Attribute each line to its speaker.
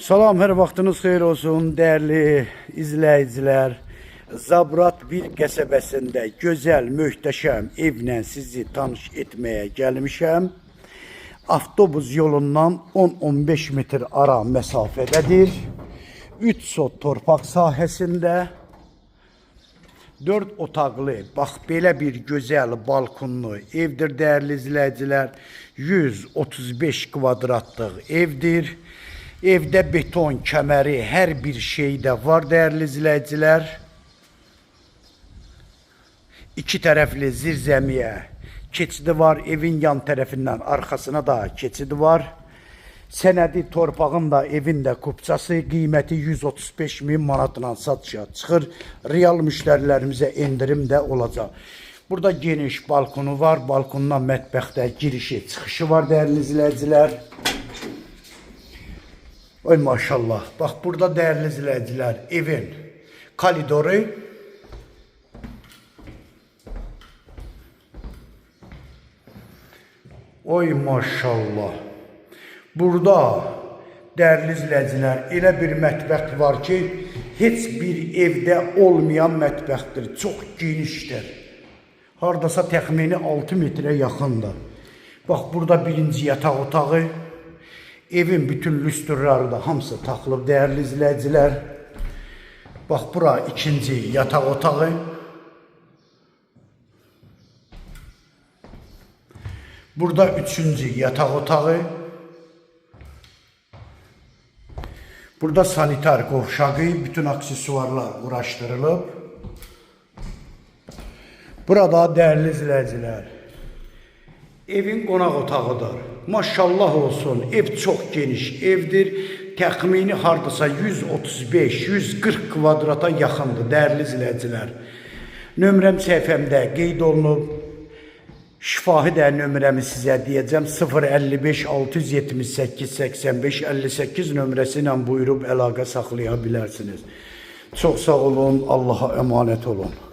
Speaker 1: Salam, her vaxtınız xeyir olsun, değerli izləyicilər. Zabrat bir qəsəbəsində gözəl, möhtəşəm evlə sizi tanış etməyə gəlmişəm. Avtobus yolundan 10-15 metr ara məsafədədir. 3 sot torpaq sahəsində 4 otaqlı, bax belə bir gözəl balkonlu evdir değerli izləyicilər. 135 kvadratlıq evdir. Evdə beton kəməri, hər bir şeydə var değerli izləyicilər. İki tərəfli zirzəmiyə keçidi var. Evin yan tərəfindən arxasına da keçidi var. Sənədi torpağın da evin də kupçası, qiyməti 135.000 manatla satışa çıxır. Real müştərilərimizə endirim də olacaq. Burada geniş balkonu var. Balkondan mətbəxdə girişi, çıxışı var değerli izləyicilər. Oy maşallah. Bax burada değerli izləyicilər, evin koridoru. Oy maşallah. Burada değerli izləyicilər, elə bir mətbəx var ki, heç bir evdə olmayan mətbəxdir. Çox genişdir. Hardasa təxmini 6 metrə yaxındır. Bax burada birinci yataq otağı. Evin bütün lüstrları da hamısı taxılıb değerli izləyicilər. Bax bura ikinci yataq otağı. Burada üçüncü yataq otağı. Burada sanitar qovşağı, bütün aksesuarlar uğraşdırılıb. Burada değerli izləyicilər, evin qonaq otağıdır. Maşallah olsun, ev çok geniş evdir. Təxmini hardasa 135-140 kvadrata yaxındır değerli izləyicilər. Nömrəm səhifəmdə qeyd olunub. Şifahi də nömrəmi sizə deyəcəm. 055 678 85 58 nömrəsi ilə buyurub əlaqə saxlaya bilərsiniz. Çox sağ olun, Allah'a emanet olun.